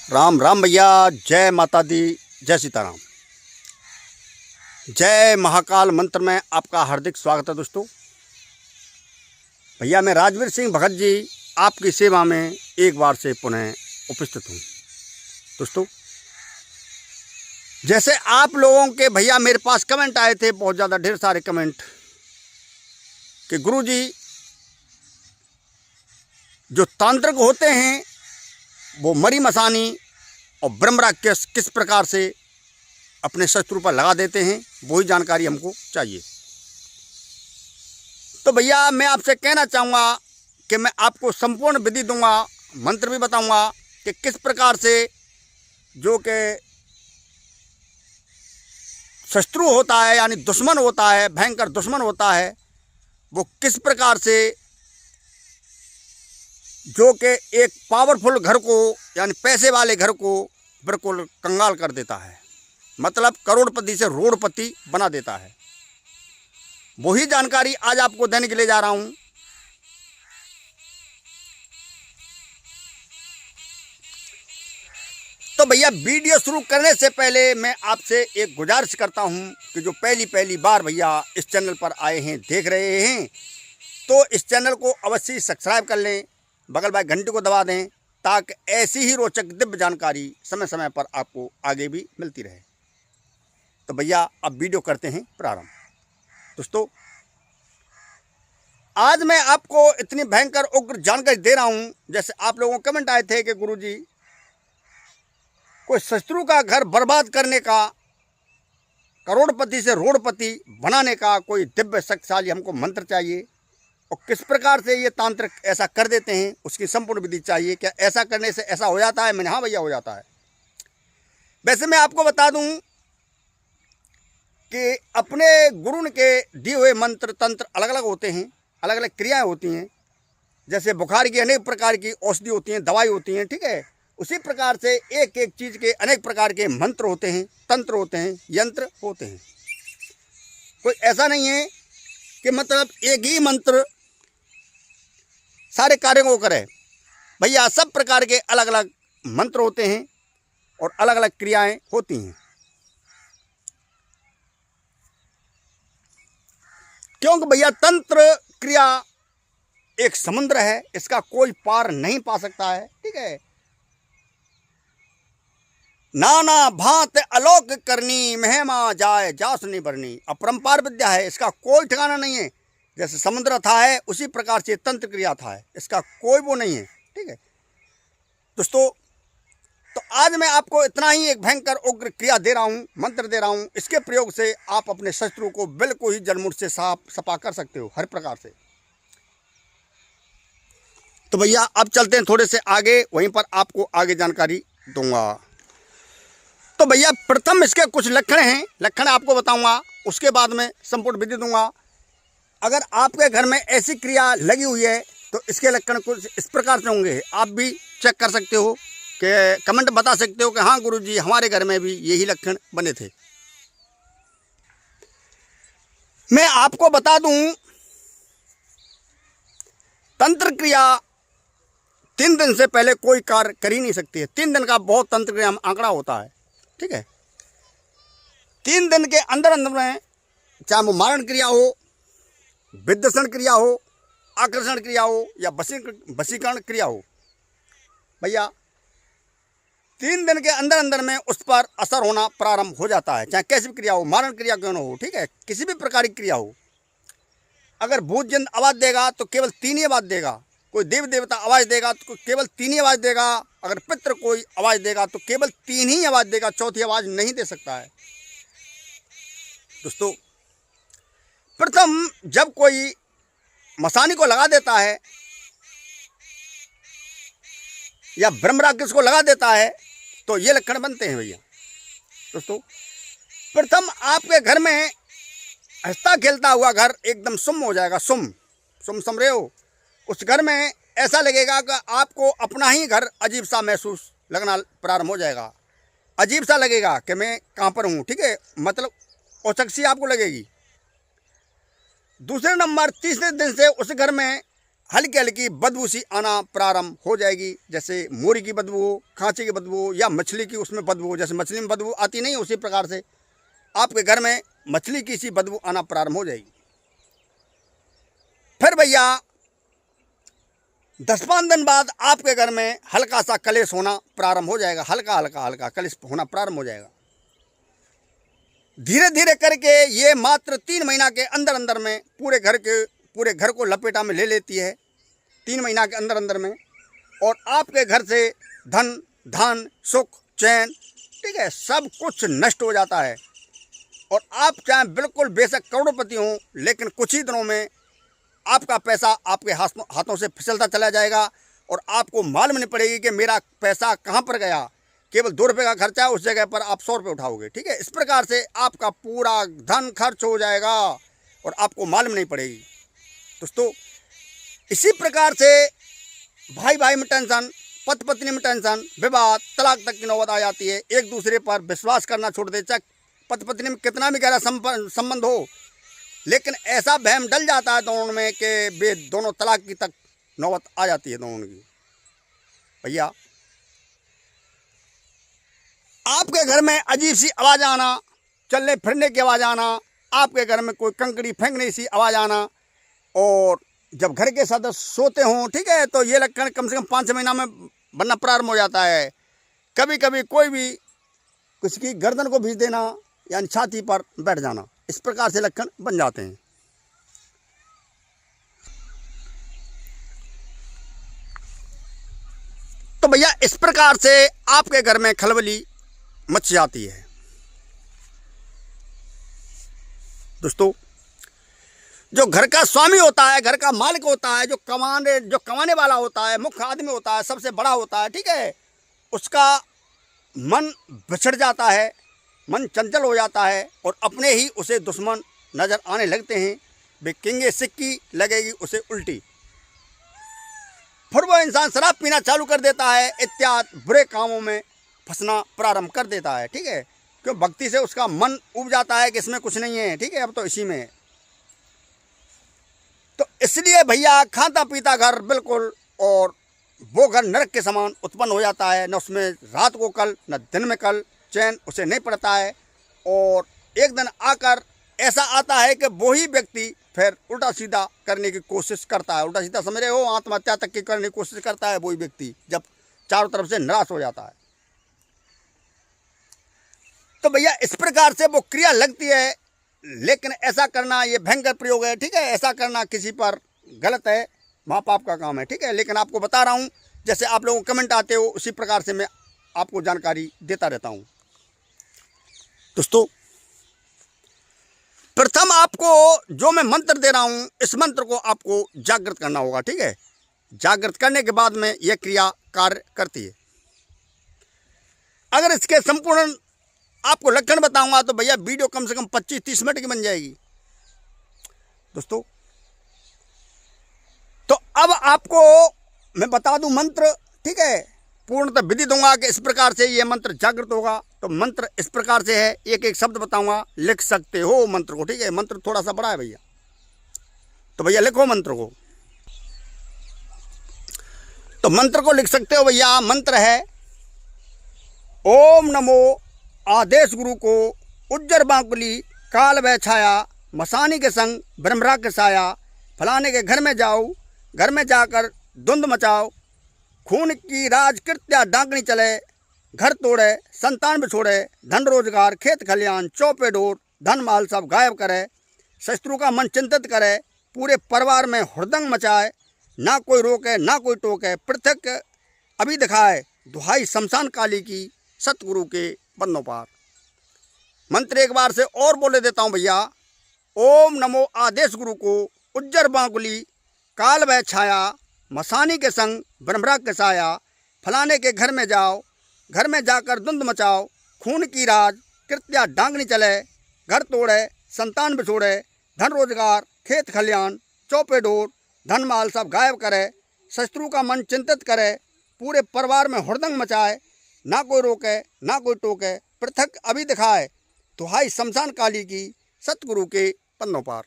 राम राम भैया। जय माता दी, जय सीताराम। जय महाकाल मंत्र में आपका हार्दिक स्वागत है दोस्तों। भैया मैं राजवीर सिंह भगत जी आपकी सेवा में एक बार से पुनः उपस्थित हूँ। दोस्तों जैसे आप लोगों के भैया मेरे पास कमेंट आए थे, बहुत ज़्यादा ढेर सारे कमेंट कि गुरुजी जो तांत्रिक होते हैं वो मरी मसानी और ब्रह्मराक्षस किस प्रकार से अपने शत्रु पर लगा देते हैं, वही जानकारी हमको चाहिए। तो भैया मैं आपसे कहना चाहूँगा कि मैं आपको संपूर्ण विधि दूंगा, मंत्र भी बताऊंगा कि किस प्रकार से जो कि शत्रु होता है यानी दुश्मन होता है, भयंकर दुश्मन होता है, वो किस प्रकार से जो कि एक पावरफुल घर को यानी पैसे वाले घर को बिल्कुल कंगाल कर देता है, मतलब करोड़पति से रोड़पति बना देता है। वही जानकारी आज आपको देने के लिए जा रहा हूं। तो भैया वीडियो शुरू करने से पहले मैं आपसे एक गुजारिश करता हूं कि जो पहली बार भैया इस चैनल पर आए हैं, देख रहे हैं, तो इस चैनल को अवश्य सब्सक्राइब कर लें, बगल वाली घंटी को दबा दें ताकि ऐसी ही रोचक दिव्य जानकारी समय समय पर आपको आगे भी मिलती रहे। तो भैया अब वीडियो करते हैं प्रारंभ। दोस्तों आज मैं आपको इतनी भयंकर उग्र जानकारी दे रहा हूं, जैसे आप लोगों को कमेंट आए थे कि गुरुजी कोई शत्रु का घर बर्बाद करने का, करोड़पति से रोड़पति बनाने का कोई दिव्य शक्तिशाली हमको मंत्र चाहिए और किस प्रकार से ये तांत्रिक ऐसा कर देते हैं उसकी संपूर्ण विधि चाहिए। क्या ऐसा करने से ऐसा हो जाता है? मैंने हाँ भैया हो जाता है। वैसे मैं आपको बता दूं कि अपने गुरु के दिए हुए मंत्र तंत्र अलग अलग होते हैं, अलग अलग क्रियाएं होती हैं। जैसे बुखार की अनेक प्रकार की औषधि होती हैं, दवाई होती हैं, ठीक है। उसी प्रकार से एक एक चीज़ के अनेक प्रकार के मंत्र होते हैं, तंत्र होते हैं, यंत्र होते हैं। कोई ऐसा नहीं है कि मतलब एक ही मंत्र सारे कार्यों को करे। भैया सब प्रकार के अलग अलग मंत्र होते हैं और अलग अलग क्रियाएं होती हैं, क्योंकि भैया तंत्र क्रिया एक समुद्र है, इसका कोई पार नहीं पा सकता है, ठीक है। नाना भांत अलोक करनी, महिमा जाए जासनी बरनी, अपरंपार विद्या है, इसका कोई ठिकाना नहीं है। जैसे समुद्र था है उसी प्रकार से तंत्र क्रिया था है, इसका कोई वो नहीं है, ठीक है दोस्तों। तो आज मैं आपको इतना ही एक भयंकर उग्र क्रिया दे रहा हूँ, मंत्र दे रहा हूँ। इसके प्रयोग से आप अपने शत्रु को बिल्कुल ही जड़मुड़ से साफ सफा कर सकते हो हर प्रकार से। तो भैया अब चलते हैं थोड़े से आगे, वहीं पर आपको आगे जानकारी दूंगा। तो भैया प्रथम इसके कुछ लक्षण हैं, लक्षण आपको बताऊंगा, उसके बाद में संपूर्ण विधि दूंगा। अगर आपके घर में ऐसी क्रिया लगी हुई है तो इसके लक्षण कुछ इस प्रकार से होंगे। आप भी चेक कर सकते हो कि कमेंट बता सकते हो कि हाँ गुरुजी हमारे घर में भी यही लक्षण बने थे। मैं आपको बता दूं तंत्र क्रिया 3 दिन से पहले कोई कार्य कर ही नहीं सकती है। 3 दिन का बहुत तंत्र क्रिया में आंकड़ा होता है, ठीक है। 3 दिन के अंदर अंदर में चाहे वो मारण क्रिया हो, विद्वेषण क्रिया हो, आकर्षण क्रिया हो या वशीकरण क्रिया हो, भैया 3 दिन के अंदर अंदर में उस पर असर होना प्रारंभ हो जाता है। चाहे कैसी भी क्रिया हो, मारण क्रिया क्यों न हो, ठीक है, किसी भी प्रकार की क्रिया हो। अगर भूत जिन आवाज़ देगा तो केवल 3 ही आवाज़ देगा, कोई देव देवता आवाज़ देगा तो केवल 3 ही आवाज़ देगा, अगर पितृ कोई आवाज़ देगा तो केवल 3 ही आवाज़ देगा, चौथी आवाज़ नहीं दे सकता है दोस्तों। प्रथम जब कोई मसानी को लगा देता है या ब्रह्मराक्षस को लगा देता है तो ये लक्षण बनते हैं भैया दोस्तों। प्रथम आपके घर में हंसता खेलता हुआ घर एकदम सुम हो जाएगा, सुम सम रहे हो। उस घर में ऐसा लगेगा कि आपको अपना ही घर अजीब सा महसूस लगना प्रारंभ हो जाएगा। अजीब सा लगेगा कि मैं कहाँ पर हूँ, ठीक है, मतलब औचक सी आपको लगेगी। दूसरे नंबर तीसरे दिन से उस घर में हल्की हल्की बदबू सी आना प्रारंभ हो जाएगी। जैसे मोरी की बदबू हो, खांची की बदबू हो, या मछली की उसमें बदबू हो। जैसे मछली में बदबू आती नहीं, उसी प्रकार से आपके घर में मछली की सी बदबू आना प्रारंभ हो जाएगी। फिर भैया 10-5 दिन बाद आपके घर में हल्का सा कलेश होना प्रारंभ हो जाएगा। हल्का हल्का हल्का कलेश होना प्रारंभ हो जाएगा। धीरे धीरे करके ये मात्र 3 महीना के अंदर अंदर में पूरे घर को लपेटा में ले लेती है। 3 महीना के अंदर अंदर में, और आपके घर से धन धान सुख चैन, ठीक है, सब कुछ नष्ट हो जाता है। और आप चाहे बिल्कुल बेशक करोड़पति हों, लेकिन कुछ ही दिनों में आपका पैसा आपके हाथों से फिसलता चला जाएगा और आपको मालूम नहीं पड़ेगी कि मेरा पैसा कहाँ पर गया। केवल 2 रुपये का खर्चा है, उस जगह पर आप 100 रुपये उठाओगे, ठीक है। इस प्रकार से आपका पूरा धन खर्च हो जाएगा और आपको मालूम नहीं पड़ेगी। दोस्तों, इसी प्रकार से भाई भाई में टेंशन, पति पत्नी में टेंशन, विवाद, तलाक तक की नौबत आ जाती है। एक दूसरे पर विश्वास करना छोड़ दे, चाहे पति पत्नी में कितना भी गहरा संबंध हो, लेकिन ऐसा वहम डल जाता है दोनों में कि वे दोनों तलाक की तक नौबत आ जाती है दोनों की। भैया आपके घर में अजीब सी आवाज़ आना, चलने फिरने की आवाज़ आना, आपके घर में कोई कंकड़ी फेंकने सी आवाज़ आना, और जब घर के सदस्य सोते हों, ठीक है, तो ये लक्षण कम से कम 5-6 महीना में बनना प्रारंभ हो जाता है। कभी कभी कोई भी किसी की गर्दन को भींच देना, यानी छाती पर बैठ जाना, इस प्रकार से लक्षण बन जाते हैं। तो भैया इस प्रकार से आपके घर में खलबली मच जाती है। दोस्तों, जो घर का स्वामी होता है, घर का मालिक होता है, जो कमाने वाला होता है, मुख्य आदमी होता है, सबसे बड़ा होता है, ठीक है, उसका मन बिछड़ जाता है, मन चंचल हो जाता है और अपने ही उसे दुश्मन नज़र आने लगते हैं। वे किंगे सिक्की लगेगी उसे उल्टी। फिर वो इंसान शराब पीना चालू कर देता है, इत्यादि बुरे कामों में फंसना प्रारंभ कर देता है, ठीक है, क्यों भक्ति से उसका मन उब जाता है कि इसमें कुछ नहीं है, ठीक है, अब तो इसी में है। तो इसलिए भैया खाता पीता घर बिल्कुल, और वो घर नरक के समान उत्पन्न हो जाता है। न उसमें रात को कल, न दिन में कल, चैन उसे नहीं पड़ता है। और एक दिन आकर ऐसा आता है कि वही व्यक्ति फिर उल्टा सीधा करने की कोशिश करता है। उल्टा सीधा समझ रहे हो, आत्महत्या तक की करने की कोशिश करता है वही व्यक्ति, जब चारों तरफ से निराश हो जाता है। तो भैया इस प्रकार से वो क्रिया लगती है, लेकिन ऐसा करना ये भयंकर प्रयोग है, ठीक है, ऐसा करना किसी पर गलत है, माँ बाप का काम है, ठीक है। लेकिन आपको बता रहा हूँ, जैसे आप लोगों को कमेंट आते हो उसी प्रकार से मैं आपको जानकारी देता रहता हूँ। दोस्तों, प्रथम आपको जो मैं मंत्र दे रहा हूँ, इस मंत्र को आपको जागृत करना होगा, ठीक है। जागृत करने के बाद में यह क्रिया कार्य करती है। अगर इसके संपूर्ण आपको लक्षण बताऊंगा तो भैया वीडियो कम से कम 25-30 मिनट की बन जाएगी। दोस्तों, तो अब आपको मैं बता दूं मंत्र, ठीक है, पूर्णतः विधि दूंगा कि इस प्रकार से ये मंत्र जागृत होगा। तो मंत्र इस प्रकार से है, एक एक शब्द बताऊंगा, लिख सकते हो मंत्र को, ठीक है। मंत्र थोड़ा सा बड़ा है भैया, तो भैया लिखो मंत्र को। तो मंत्र को लिख सकते हो भैया। मंत्र है ओम नमो आदेश गुरु को उज्जर बांकुली काल वह छाया मसानी के संग ब्रह्मरा के साया फलाने के घर में जाओ, घर में जाकर धुंध मचाओ, खून की राजकृत्या डांकनी चले, घर तोड़े संतान बिछोड़े, धन रोजगार खेत खलियान चौपे डोर, धन माल सब गायब करे, शत्रु का मन चिंतित करे, पूरे परिवार में हुड़दंग मचाए, ना कोई रोके ना कोई टोके, पृथक अभी दिखाए, दुहाई शमशान काली की सतगुरु के बंदों पार। मंत्र एक बार से और बोले देता हूँ भैया। ओम नमो आदेश गुरु को उज्जर बांकुली काल वह छाया मसानी के संग ब्रह्मरा के साया फलाने के घर में जाओ, घर में जाकर धुंध मचाओ, खून की राज कृत्या डांगनी चले, घर तोड़े संतान बिछोड़े, धन रोजगार खेत खलियान चौपे डोर, धन माल सब गायब करे, शत्रु का मन चिंतित करे, पूरे परिवार में हुड़दंग मचाए, ना कोई रोके ना कोई टोके, पृथक अभी दिखाए, दुहाई शमशान काली की सतगुरु के पन्नों पार।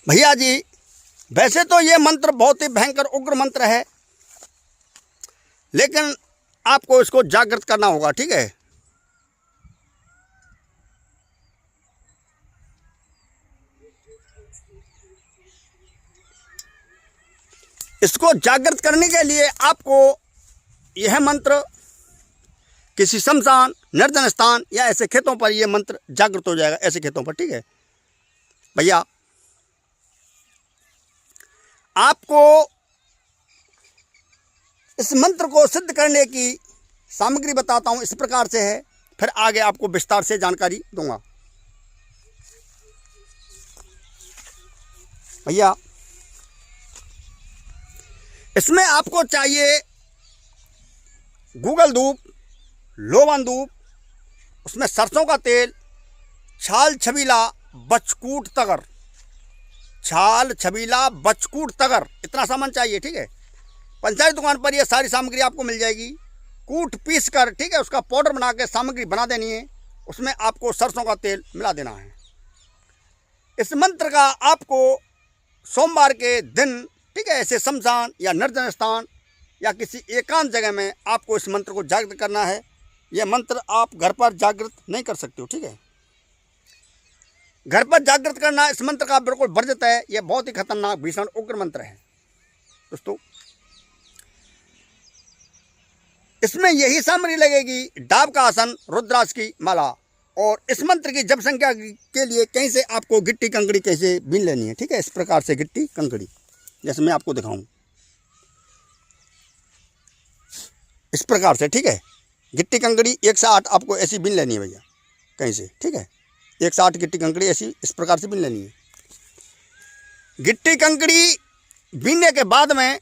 भैया जी वैसे तो ये मंत्र बहुत ही भयंकर उग्र मंत्र है, लेकिन आपको इसको जागृत करना होगा, ठीक है। इसको जागृत करने के लिए आपको यह मंत्र किसी शमशान, निर्जन स्थान या ऐसे खेतों पर यह मंत्र जागृत हो जाएगा, ऐसे खेतों पर, ठीक है भैया। आपको इस मंत्र को सिद्ध करने की सामग्री बताता हूं, इस प्रकार से है, फिर आगे आपको विस्तार से जानकारी दूंगा भैया। इसमें आपको चाहिए गूगल धूप, लोवन धूप, उसमें सरसों का तेल, छाल छबीला, बचकूट तगर, छाल छबीला, बचकूट तगर, इतना सामान चाहिए, ठीक है। पंचायत दुकान पर ये सारी सामग्री आपको मिल जाएगी। कूट पीस कर, ठीक है, उसका पाउडर बना के सामग्री बना देनी है। उसमें आपको सरसों का तेल मिला देना है। इस मंत्र का आपको सोमवार के दिन, ठीक है, ऐसे शमशान या निर्जन स्थान या किसी एकांत जगह में आपको इस मंत्र को जागृत करना है। यह मंत्र आप घर पर जागृत नहीं कर सकते हो, ठीक है। घर पर जागृत करना इस मंत्र का बिल्कुल वर्जित है। यह बहुत ही खतरनाक, भीषण, उग्र मंत्र है दोस्तों। इसमें यही सामग्री लगेगी, डाब का आसन, रुद्राक्ष की माला, और इस मंत्र की जप संख्या के लिए कहीं से आपको गिट्टी कंकड़ी कैसे बीन लेनी है, ठीक है। इस प्रकार से गिट्टी कंकड़ी, जैसे मैं आपको दिखाऊं, इस प्रकार से, ठीक है। गिट्टी कंकड़ी 1 से 8 आपको ऐसी बीन लेनी है भैया, कहीं से, ठीक है। 1 से 8 गिट्टी कंकड़ी ऐसी इस प्रकार से बीन लेनी है। गिट्टी कंकड़ी बीनने के बाद में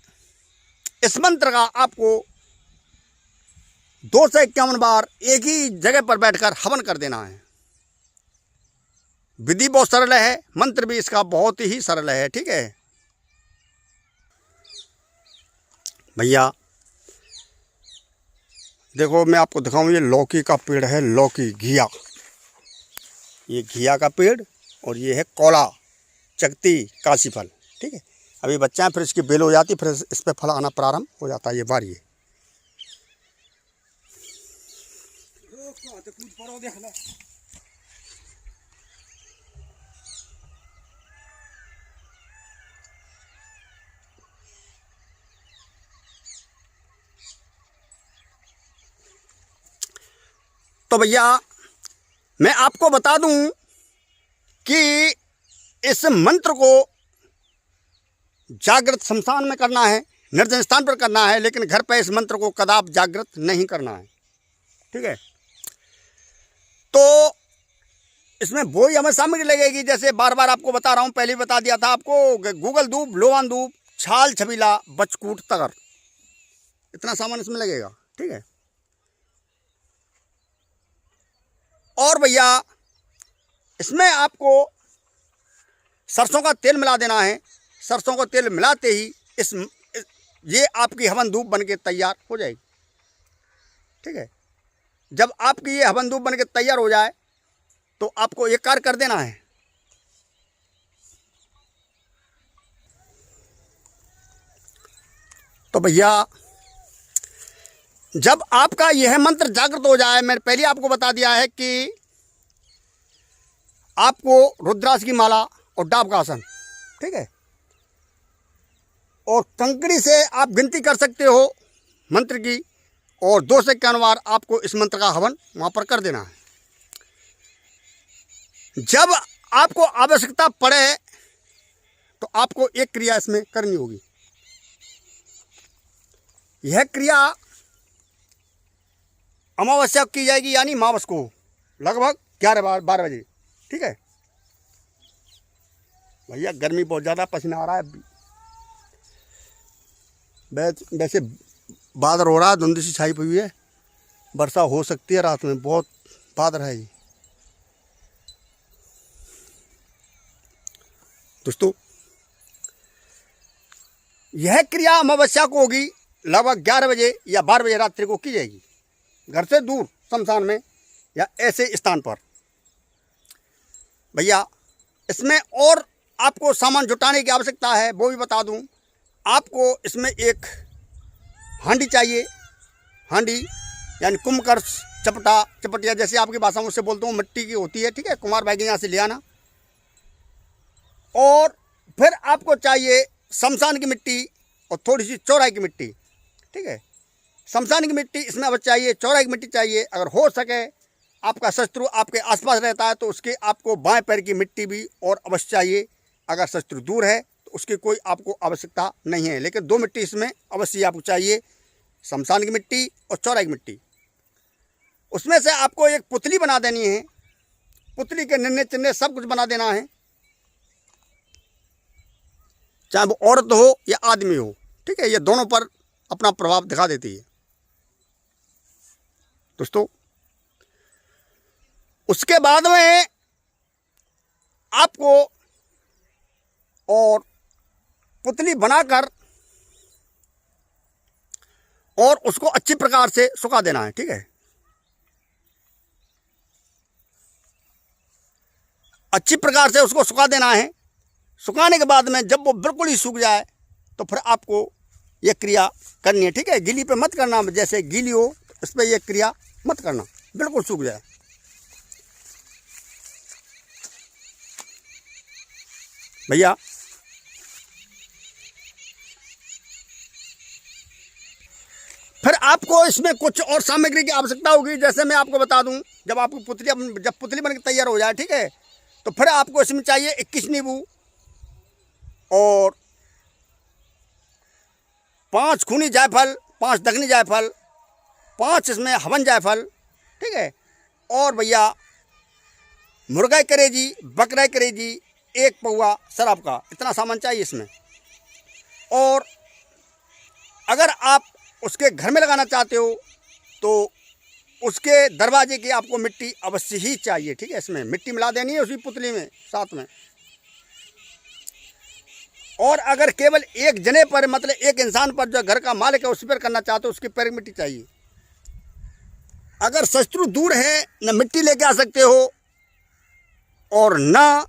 इस मंत्र का आपको 2 से 51 बार एक ही जगह पर बैठकर हवन कर देना है। विधि बहुत सरल है, मंत्र भी इसका बहुत ही सरल है, ठीक है भैया। देखो मैं आपको दिखाऊं, ये लौकी का पेड़ है, लौकी, घिया, ये घिया का पेड़, और ये है कौला, चकती, काशी फल, ठीक है। अभी बच्चा है, फिर इसकी बेल हो जाती, फिर इस पर फल आना प्रारंभ हो जाता है। ये बारी है। तो भैया मैं आपको बता दूं कि इस मंत्र को जागृत शमशान में करना है, निर्जन स्थान पर करना है, लेकिन घर पर इस मंत्र को कदाप जागृत नहीं करना है, ठीक है। तो इसमें वही हमें सामग्री लगेगी, जैसे बार बार आपको बता रहा हूँ, पहले भी बता दिया था आपको, गूगल धूप, लोवान धूप, छाल छबीला, बचकूट तगर, इतना सामान इसमें लगेगा, ठीक है। और भैया इसमें आपको सरसों का तेल मिला देना है। सरसों का तेल मिलाते ही ये आपकी हवन धूप बन के तैयार हो जाएगी, ठीक है। जब आपकी ये हवन धूप बन के तैयार हो जाए तो आपको एक कार्य कर देना है। तो भैया जब आपका यह मंत्र जागृत हो जाए, मैंने पहले आपको बता दिया है कि आपको रुद्राक्ष की माला और डाब का आसन, ठीक है, और कंकड़ी से आप गिनती कर सकते हो मंत्र की, और 2 से 51 बार आपको इस मंत्र का हवन वहाँ पर कर देना है। जब आपको आवश्यकता पड़े तो आपको एक क्रिया इसमें करनी होगी। यह क्रिया अमावस्या की जाएगी, यानी मावस को, लगभग 11-12 बजे, ठीक है भैया। गर्मी बहुत ज़्यादा, पसीना आ रहा है। वैसे बादल हो रहा है, धुंध सी छाई हुई है, वर्षा हो सकती है रात में, बहुत बादल है ये दोस्तों। यह क्रिया अमावस्या को होगी, लगभग 11 बजे या 12 बजे रात्रि को की जाएगी, घर से दूर शमशान में या ऐसे स्थान पर। भैया इसमें और आपको सामान जुटाने की आवश्यकता है वो भी बता दूं। आपको इसमें एक हांडी चाहिए, हांडी यानी कुमकर्स, चपटा, चपटिया जैसे आपकी भाषा में उससे बोलता हूँ, मिट्टी की होती है, ठीक है। कुमार भाई के यहाँ से ले आना। और फिर आपको चाहिए शमशान की मिट्टी और थोड़ी सी चौराई की मिट्टी, ठीक है। शमशान की मिट्टी इसमें अब चाहिए, चौराई की मिट्टी चाहिए। अगर हो सके आपका शत्रु आपके आसपास रहता है तो उसके आपको बाएं पैर की मिट्टी भी और अवश्य चाहिए। अगर शत्रु दूर है तो उसकी कोई आपको आवश्यकता नहीं है, लेकिन 2 मिट्टी इसमें अवश्य आपको चाहिए, शमशान की मिट्टी और चौराई की मिट्टी। उसमें से आपको एक पुतली बना देनी है, पुतली के निन्ने चिन्ने सब कुछ बना देना है, चाहे वो औरत हो या आदमी हो, ठीक है। ये दोनों पर अपना प्रभाव दिखा देती है दोस्तों। उसके बाद में आपको और पुतली बनाकर और उसको अच्छी प्रकार से सुखा देना है, ठीक है। अच्छी प्रकार से उसको सुखा देना है। सुखाने के बाद में जब वो बिल्कुल ही सूख जाए तो फिर आपको ये क्रिया करनी है, ठीक है। गीली पे मत करना, जैसे गीली हो उस पर ये क्रिया मत करना, बिल्कुल सूख जाए। भैया फिर आपको इसमें कुछ और सामग्री की आवश्यकता होगी। जैसे मैं आपको बता दूं, जब आपकी पुतली बनकर तैयार हो जाए, ठीक है, तो फिर आपको इसमें चाहिए 21 नींबू और 5 खूनी जायफल, 5 दखनी जायफल, 5 इसमें हवन जायफल, ठीक है। और भैया मुर्गा करेजी, बकरा करेजी, 1 पौवा शराब का, इतना सामान चाहिए इसमें। और अगर आप उसके घर में लगाना चाहते हो तो उसके दरवाजे की आपको मिट्टी अवश्य ही चाहिए, ठीक है। इसमें मिट्टी मिला देनी है उसी पुतली में साथ में। और अगर केवल एक जने पर, मतलब एक इंसान पर, जो घर का मालिक है उस पर करना चाहते हो, उसके पैर की मिट्टी चाहिए। अगर शत्रु दूर है न मिट्टी लेके आ सकते हो और न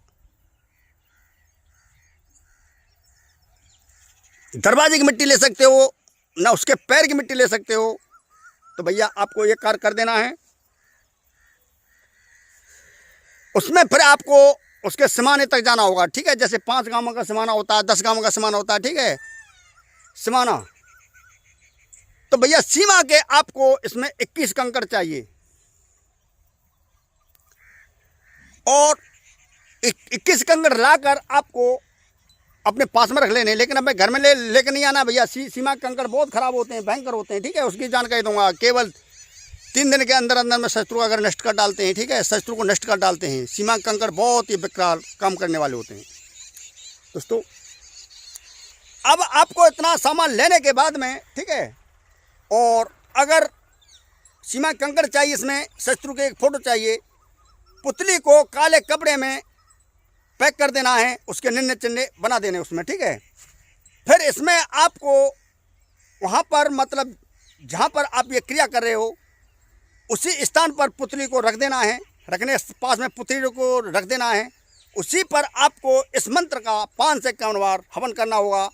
दरवाजे की मिट्टी ले सकते हो, ना उसके पैर की मिट्टी ले सकते हो, तो भैया आपको ये कार्य कर देना है। उसमें फिर आपको उसके सिमाने तक जाना होगा, ठीक है। जैसे 5 गांवों का सिमाना होता है, 10 गांवों का सिमाना होता है, ठीक है, सिमाना। तो भैया सीमा के आपको इसमें 21 कंकड़ चाहिए और 21 कंकड़ लाकर आपको अपने पास में रख लेने। लेकिन अब घर में लेकर नहीं आना भैया, सीमा के कंकड़ बहुत खराब होते हैं, भयंकर होते हैं, ठीक है। उसकी जानकारी दूंगा। केवल 3 दिन के अंदर अंदर में शत्रु अगर नष्ट कर डालते हैं, ठीक है, शत्रु को नष्ट कर डालते हैं। सीमा के कंकड़ बहुत ही विकराल काम करने वाले होते हैं दोस्तों। अब आपको इतना सामान लेने के बाद में, ठीक है, और अगर सीमा के कंकड़ चाहिए, इसमें शत्रु के एक फोटो चाहिए, पुतली को काले कपड़े में पैक कर देना है, उसके निन्ने चिन्ने बना देने उसमें, ठीक है। फिर इसमें आपको वहाँ पर, मतलब जहाँ पर आप ये क्रिया कर रहे हो उसी स्थान पर पुतली को रख देना है, रखने पास में पुतली को रख देना है। उसी पर आपको इस मंत्र का 5 से 51 बार हवन करना होगा।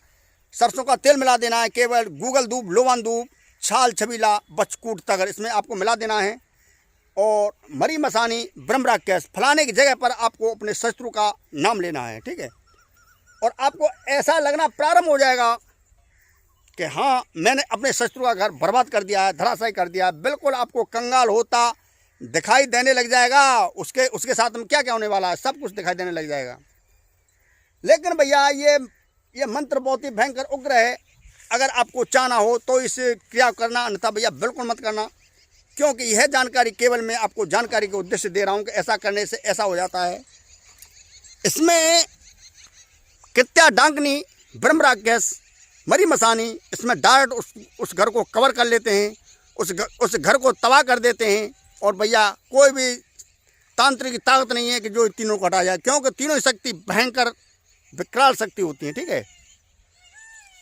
सरसों का तेल मिला देना है, केवल गूगल धूप, लोवान धूप, छाल छबीला, बचकूट तगर इसमें आपको मिला देना है। और मरी मसानी, ब्रह्मराग कैस, फलाने की जगह पर आपको अपने शत्रु का नाम लेना है, ठीक है। और आपको ऐसा लगना प्रारंभ हो जाएगा कि हाँ, मैंने अपने शत्रु का घर बर्बाद कर दिया है, धराशायी कर दिया है। बिल्कुल आपको कंगाल होता दिखाई देने लग जाएगा। उसके साथ में क्या क्या होने वाला है, सब कुछ दिखाई देने लग जाएगा। लेकिन भैया ये मंत्र बहुत ही भयंकर उग्र है। अगर आपको चाहना हो तो इस क्रिया करना, अन्यथा भैया बिल्कुल मत करना, क्योंकि यह जानकारी केवल मैं आपको जानकारी के उद्देश्य से दे रहा हूँ कि ऐसा करने से ऐसा हो जाता है। इसमें कृत्या डांकनी, ब्रह्मराग गैस, मरी मसानी, इसमें डायरेक्ट उस घर को कवर कर लेते हैं, उस घर को तबाह कर देते हैं। और भैया कोई भी तांत्रिक की ताकत नहीं है कि जो तीनों को हटा जाए, क्योंकि तीनों शक्ति भयंकर विकराल शक्ति होती है, ठीक है।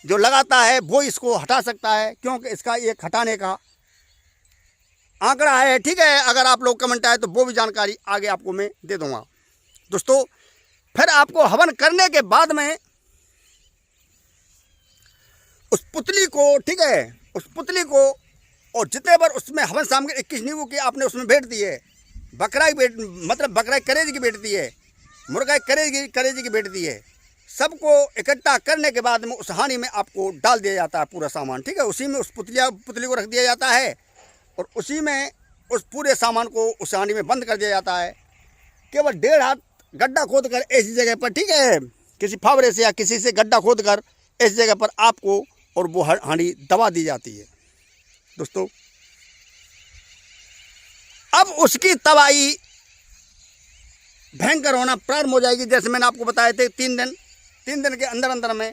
जो लगाता है वो इसको हटा सकता है, क्योंकि इसका एक हटाने का आंकड़ा है, ठीक है। अगर आप लोग कमेंट आए तो वो भी जानकारी आगे आपको मैं दे दूंगा दोस्तों। फिर आपको हवन करने के बाद में उस पुतली को, ठीक है, उस पुतली को और जितने बार उसमें हवन सामग्री 21 नींबू की आपने उसमें भेज दी है, बकरा की भेट, मतलब बकरा करेजी की भेट दी है, मुर्गा करेजी की भेट दी है, सबको इकट्ठा करने के बाद में उस हांडी में आपको डाल दिया जाता है पूरा सामान, ठीक है। उसी में उस पुतली को रख दिया जाता है और उसी में उस पूरे सामान को उस हांडी में बंद कर दिया जाता है। केवल 1.5 हाथ गड्ढा खोद कर ऐसी जगह पर, ठीक है, किसी फावरे से या किसी से गड्ढा खोद कर ऐसी जगह पर आपको और वो हांडी दबा दी जाती है दोस्तों। अब उसकी तबाही भयंकर होना प्रारंभ हो जाएगी। जैसे मैंने आपको बताए थे 3 दिन के अंदर में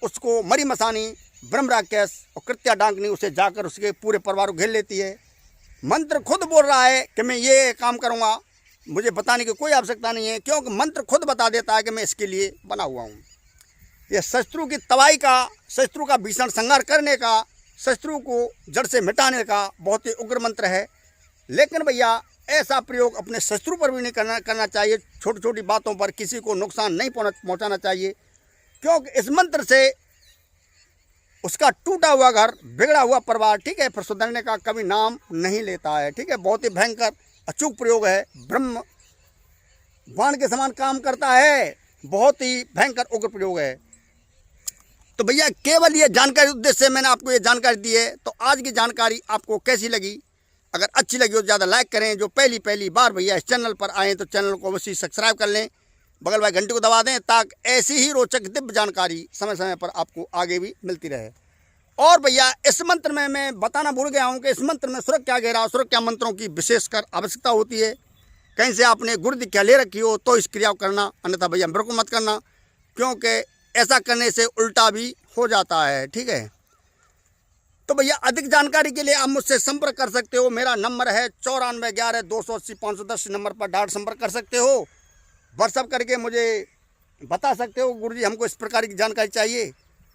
उसको मरी मसानी, ब्रह्म राक्षस और कृत्या डांकनी उसे जाकर उसके पूरे परिवार को घेर लेती है। मंत्र खुद बोल रहा है कि मैं ये काम करूँगा, मुझे बताने की कोई आवश्यकता नहीं है, क्योंकि मंत्र खुद बता देता है कि मैं इसके लिए बना हुआ हूँ। यह शत्रु की तबाही का, शत्रु का भीषण संहार करने का, शत्रु को जड़ से मिटाने का बहुत ही उग्र मंत्र है। लेकिन भैया ऐसा प्रयोग अपने शत्रु पर भी नहीं करना चाहिए। छोटी छोटी बातों पर किसी को नुकसान नहीं पहुंचाना चाहिए, क्योंकि इस मंत्र से उसका टूटा हुआ घर, बिगड़ा हुआ परिवार, ठीक है, फिर सुधरने का कभी नाम नहीं लेता है, ठीक है। बहुत ही भयंकर अचूक प्रयोग है, ब्रह्म बाण के समान काम करता है, बहुत ही भयंकर उग्र प्रयोग है। तो भैया केवल ये जानकारी उद्देश्य से मैंने आपको ये जानकारी दी है। तो आज की जानकारी आपको कैसी लगी? अगर अच्छी लगी हो तो ज़्यादा लाइक करें। जो पहली बार भैया इस चैनल पर आएँ तो चैनल को अवश्य सब्सक्राइब कर लें, बगल वाली घंटी को दबा दें, ताकि ऐसी ही रोचक दिव्य जानकारी समय समय पर आपको आगे भी मिलती रहे। और भैया इस मंत्र में मैं बताना भूल गया हूँ कि इस मंत्र में सुरक्षा घेरा, सुरक्षा मंत्रों की विशेषकर आवश्यकता होती है। कहीं से आपने गुरु दीक्षा ले रखी हो तो इस क्रिया को करना, अन्यथा भैया बिल्कुल मत करना, क्योंकि ऐसा करने से उल्टा भी हो जाता है, ठीक है। तो भैया अधिक जानकारी के लिए आप मुझसे संपर्क कर सकते हो। मेरा नंबर है 9411 280 510 नंबर पर डायरेक्ट संपर्क कर सकते हो। व्हाट्सअप करके मुझे बता सकते हो गुरुजी हमको इस प्रकार की जानकारी चाहिए,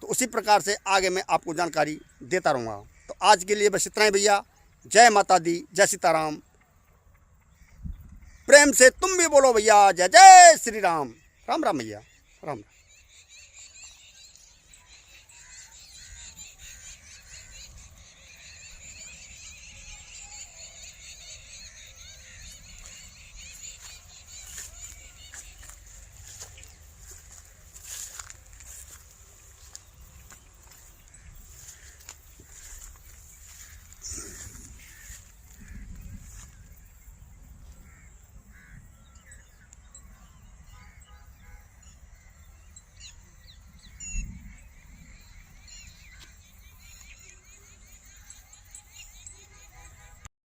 तो उसी प्रकार से आगे मैं आपको जानकारी देता रहूँगा। तो आज के लिए बस इतना ही भैया। जय माता दी, जय सीताराम। प्रेम से तुम भी बोलो भैया जय जय श्री राम। राम राम भैया, राम राम।